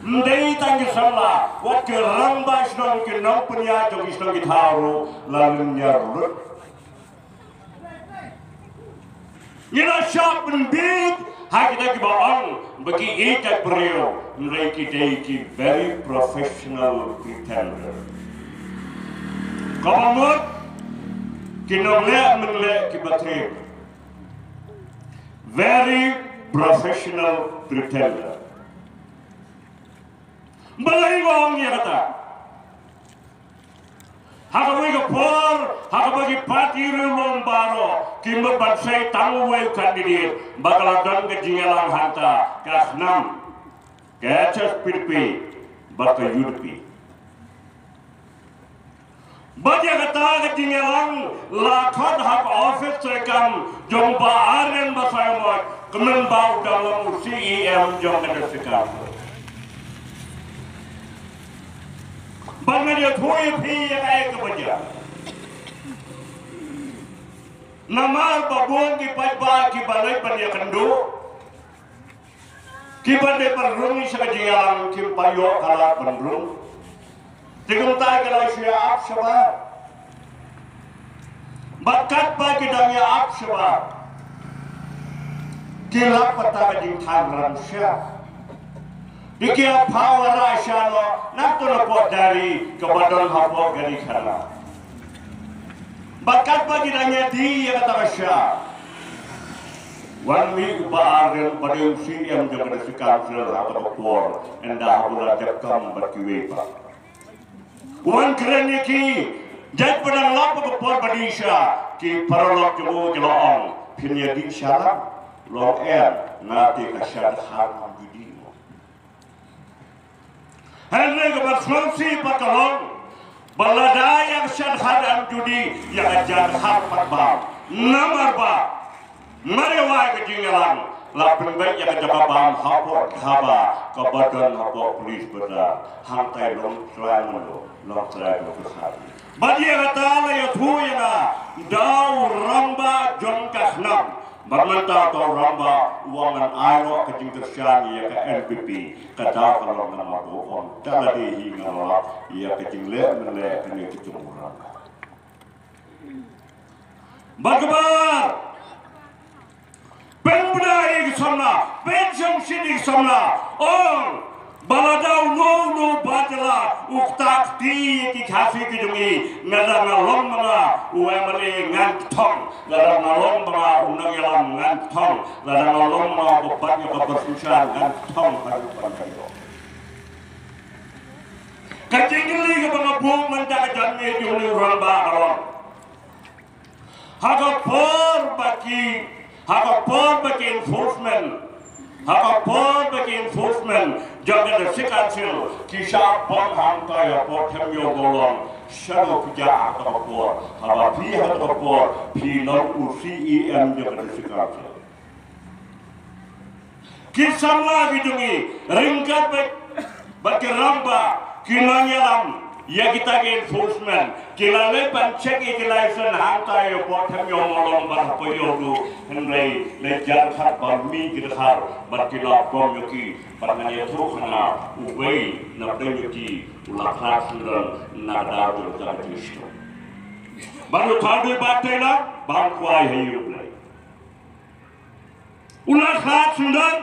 Ndai tangi sama, waktu ramba sedang kenal punya jogi sedang ditaruh lalu nyarut. Nila siap big, kita kibawang bagi ikat beliau mereka iki very professional pretender. Kamu kinolek menolak kibatri, very professional pretender. Balai wong ya kata. Haka bagi por, haka bagi parti rumong baro, kimber bansai tamu wei kandidat, bakal dan kejingalang hanta, kelas 6, kecas pirpi, bakal yurpi. Bagi kata kejingalang, lakon hak office rekam, jomba aren basayamot, kemenbau dalam CEM jomba desikam. Bagaimana dia thui pi yang ayat kebaja. Nama babon di pajba ki balai pandia kendu. Ki balai perrung sekajiang ki payo kalah perrung. Tinggal kalau siap sebab. Bakat bagi dangnya ap sebab. Kilap petaka jingtan ramsyah. Dikia power asyano nak tu lepot dari kebadan hapok dari kana. Bakat bagi nanya di yang kata Rasya. One week baaren pada usi yang jangan disikap sila atau por enda hula jakam berkiwepa. One keren iki jad pada lap por badisha ki paralok jemu jelaong pinya di syalam long air nanti kasyad har. Henry keberfungsi pakalong beladai yang syadhadam judi yang ajar harpat bab nomor bab mariwai kejingalan lapin baik yang kejababam hapot dhaba kebadan hapot polis berda hantai long selain kesal bagi kata ya tuyana dau ramba jongkas nam Bermata atau ramba uangan ayo kecing tersyani ya ke NPP kata kalau nama bohong tak ada hingga malah ya kecing lek kena kecing orang. Bagaimana? Pembudaya sana, pensiun sini sana, baladau no batela uktak ti kasih kejungi ngadang ngalong mga uemali ngantong ngadang ngalong mga unang yalam ngantong ngadang ngalong mga bebatnya kebersusahan ngantong hadapan kayo kecingli ke mga buong mendak jannya juli ramba arong hagapor baki enforcement Hakapon bagi enforcement jangan desikacil kisah penghangkai apa kemio golong shadow kerja hakapon habapi hakapon pinon UCEM jangan desikacil kisah lagi jungi ringkat bagi ramba kinanyalam ya kita ke enforcement kilale pancek ikilaisen hantai apa kemio golong barpoyo du henry lejar khat barmi kidhar barkila pom yoki barnanya trukhna ubei nabdeng yoki ulakhat sundan nagda ulakhat kristo baru thadu batela bangkwai hayu play ulakhat sundan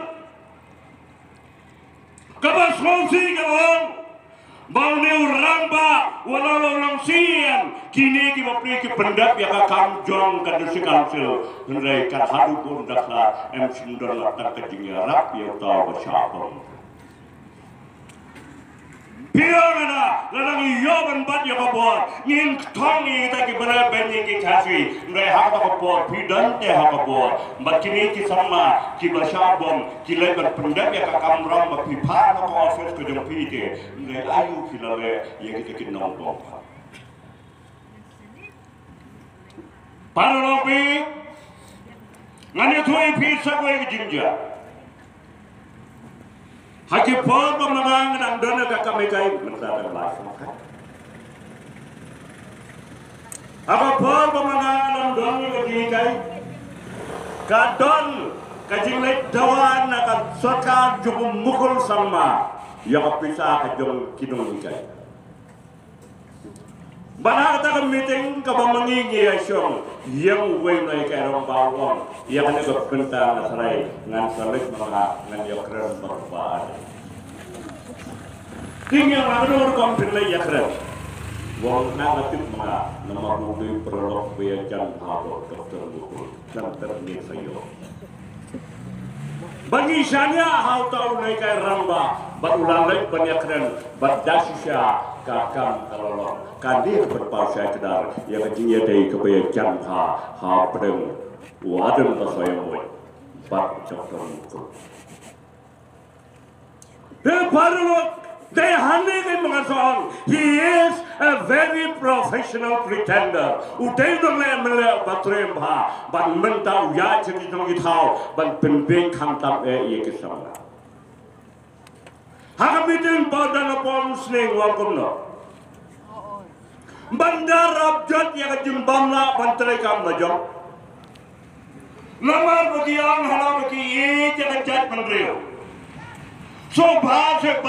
kabas khonsi gawang Baunya ramba walau orang sian kini kita pergi pendap yang akan jong kadusi kansil hendak kahadu pun dakla sundar latar kejingan rap yang tahu bersabung Piorana, Lanang Yoban Bat Yakabor, Nin Tommy Takibara Benny Kasi, they have a board, Pidante have a board, but Kiniki Sama, Kibashabom, Kileba Pandemic, Kamram, Pipano office to the Pite, the Ayu Kilale, Yakikin Nombo. Paralopi, Nanatui Pizza Way Ginger. Haki por pemenang dan dona kakamekai mendadak langsung. Apa por pemenang dan dona kakamekai? Kadon kajilek dawan akan soka cukup mukul sama yang pisah kajong kidung ikai. Banar tak meeting kebamangi asyong yang wenai kerong bawang yang ada kepentar nasarai ngan salik mereka ngan yakran berbahar. Tinggal menurut kompilai yakran. Wong nak natip mereka nama budi prolog biajan habo dokter bukul dan ternik sayo. Bagi saya hal tahu naik ramba berulang lagi penyakren berdasisya kakam kalau kandir berpasai kedar yang kecilnya dari kebayakan ha pedeng waden pasai moy bak dokter bukul. They handling mengasal. He is a very professional pretender. Uday dong le batrem ha, ban menta uya jadi dong itau, ban penbeng kantam ye kisah. Hakamitin badan apam sling welcome no. Bandar abjad yang jimbamna bantai kam najam. Lamar bagian halam bagi ye jangan jat pendrio. So bahasa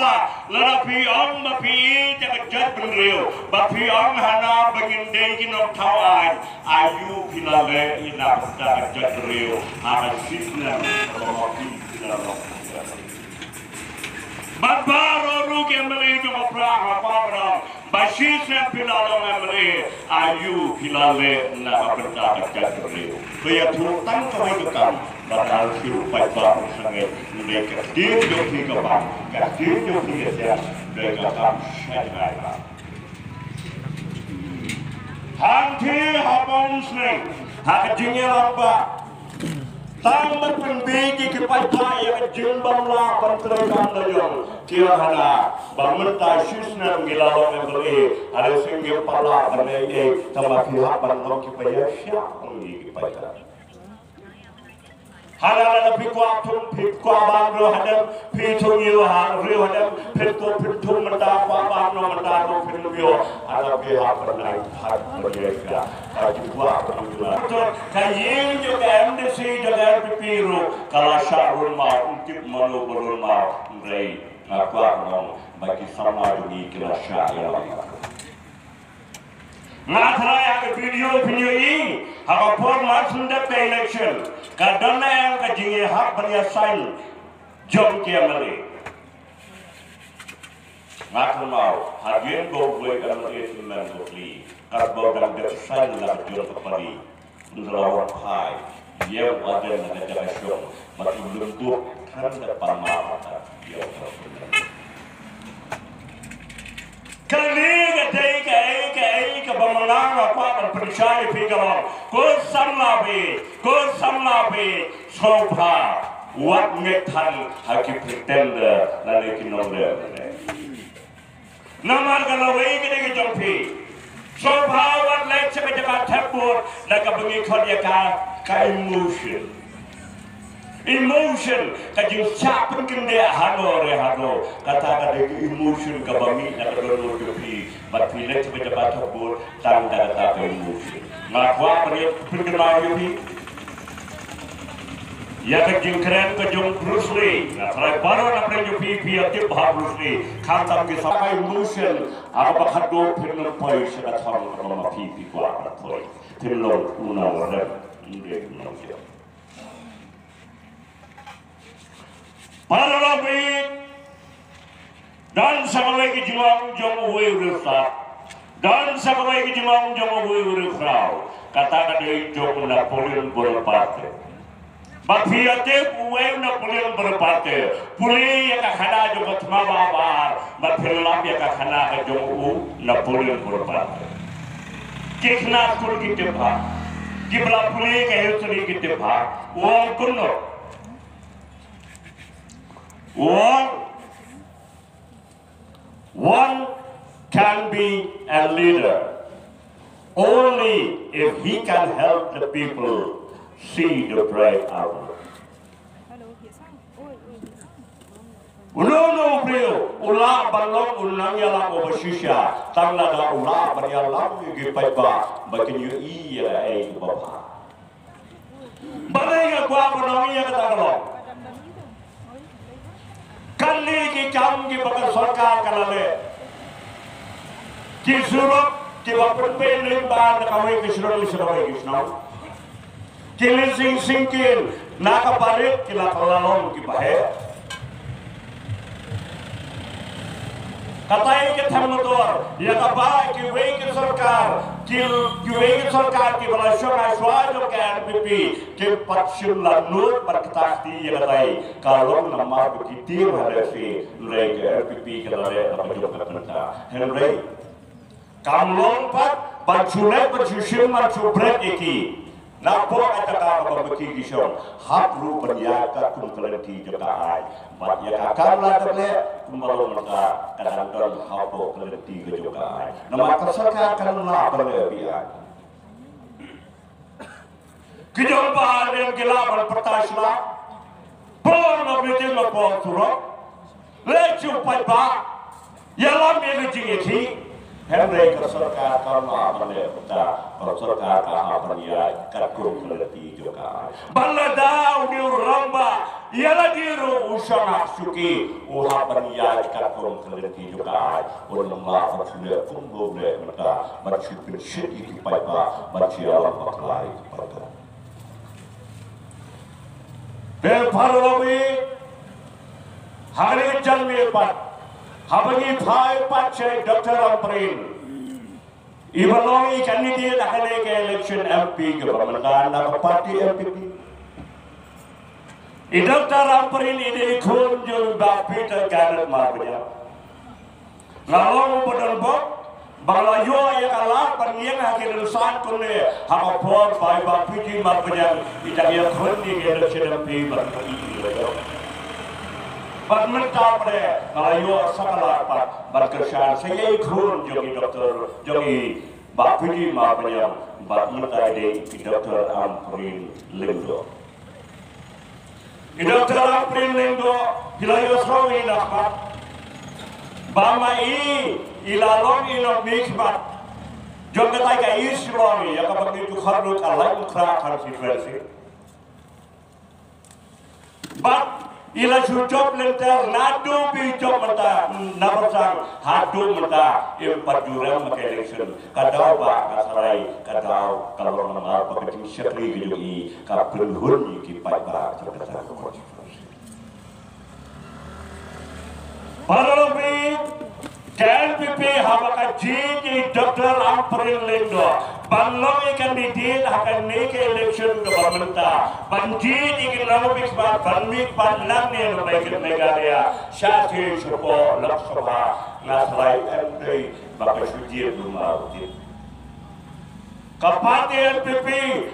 larapi ang mapi jangan jat pendrio, mapi ang hana bagin degi no tawai, ayu pilale ina jangan jat pendrio, akan sisna mapi pilale. Badbaro rugi meli cuma perang apa basisnya pilale meli ayu pilale na berita jat pendrio. Kaya turutang kawai dekam. Bakal hidup baik-baik sangat mereka hidup di kebang, hidup di desa mereka kam syaitan. Hanti habang seng, hakjinya lamba, tambah penbiji kepada yang jimbanglah penterang dayung, tiada bangunta susna milalang membeli, ada singgih pala benai tambah pihak bandung kipaya siap mengi kipaya. Halal pikwa tum pikwa bangro hadam pitung yu rio hadam pitung menda kwa bangro menda no pinyo ada pihak pernah hak berjaga pikwa pernah kayin juga MDC juga pipiru kalau syarul ma untuk manu berul ma mereka ngakwa nong bagi sama ini kira syarul Ngathara yang video ini, aku pun masuk dalam election. Kadang yang kajingi hak beriasan jom kiamali. Ngathara mau, hajian go boleh kalau itu membeli. Kalau dalam desain lah jual kepadi, untuk orang kai, dia ada negara syok, masih lentur kan depan mata dia benar. Kali ke pemenang apa berpercaya pegawai, kau samlabi, sopa, wat metan haki pretender nanti kinomber. Namar kalau ini kita jumpi, sopa wat lek sebagai tabur, nak bengi kau dia ka emotion. Emotion, kajing siapa pun dia hano, kata emotion kabami nak dorong jopi, tapi lek sebagai batabur tanda kata emotion. Ngakwa perkenal jopi, ya kajing keren kajong Bruce Lee, nak baru nak jopi piatip bah Bruce Lee, kantam kisah emotion, apa kado penuh poin sekat orang kalau pipi kuat poin, penuh unang ini penuh. Para rapi dan sampai ke jumang jom urusah dan sampai ke jumang jom urusah kata kata jom Napoleon Bonaparte Bafiate uwe na pulian berpate, puli yang kahana jo batma babar, bafilap yang kahana jo na pulian berpate. Kekna kul kita bah, kibla puli kayu suri kita bah, uang kuno, one can be a leader only if he can help the people see the bright hour. Uno brio, ula balong unang yala obasisya, tangla da ula baryalam yugi paiba, bakin yu iya ay baba. Balay nga kwa panong iya katagalong. Kali ki kam ki bakal sarkar kalale. Ki surok ki wapun peling ba nakaway ki surok ni surok ki snow. Kilising singkin nakapalit kila kalalong kipahe. Katay ke thamotor ya kaba ki wei ke sarkar ki bala shona shwado ke RPP ke patshim la nur barktakti ya katay kalong namma ki tir hare se re ke RPP ke lare abajo katna henry kamlong pat bachune bachushim man chubret eki Napo ataka babaki gishon hapru panyaka kumkalanti joka ai mat ya kakala table kumbalo maka kadang-kadang hapo kalanti joka ai nama kasaka kanna bale biya kijon bahar yang gila bal pertasla por mabite mapo turo lechu paiba yalam ye jingeti Henry kasarkar karna bale peta kasarkar kaha paniya karkum kalanti joka balada uni ramba yala diru usana suki uha paniya karkum kalanti joka ulama fasule kumbo le mata bachi pinshit iki paipa bachi alam paklai pada Bel parlowi hari janme pat Habagi Thai Pache Dr. Amprin Ibalongi candidate ahale ke election MP government na party MPP Dr. Amprin ide khun jo ba Peter Garrett marbanya ngalong bodon bok bala yo ya kala panyeng hakil san kunne haba por bai ba PT marbanya ida ya khun ni ke election MP barkai Badminton pada kalau sekolah berkesan saya ikut jogi doktor jogi bapudi mapanya badminton di doktor Amprin Lindo. Doktor Amprin Lindo hilayo sawi dapat bama ilalong ilo mikbat jogi taika islami ya kapag itu harus alai ukra konstitusi. Ila job lenter nadu bi job mata nabasang hadu mata impajurang maka election kadau ba kasarai kadau kalau nama pakai syakri gitu kapun hun ki paiba jabatan konstitusi Parlobi KLPP habaka ji Dr. Amprin Lindo Banlong kandidat akan naik election government banji ingin lalu bisbat banmik banlang ni naik Meghalaya syati syukur laksana nasrai MD bapa suci rumah uji kapati LPP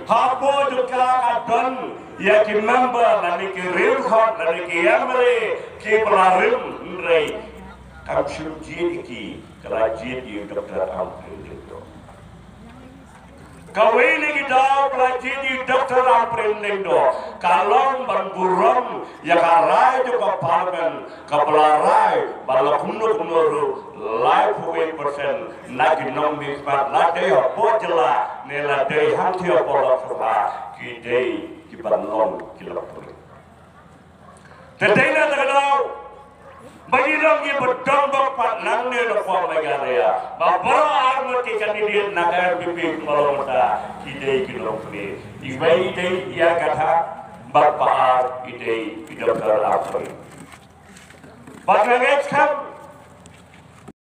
hapo juga adon ya ki member nanti ki rimhot nanti ki yamre ki pelarim nrei kam suci ki kerajaan di Dr. Amprin Lindo Kawin kita pelajari di Dr. Amprin Lindo kalong berburung ya karai juga parmen kepelarai balakunur kunuru life weight persen nagi nombi sepat ladai apa jela neladai hati apa laksuha kidei kibalong kilapuri tetaina terkenal bagi orang yang berdampak pat nang ni lepas Meghalaya, bapa armati kandidat nak RPP kalau mata ide kilo ni, ibai ide ia kata bapa ide Dr. Amprin. Bagaimana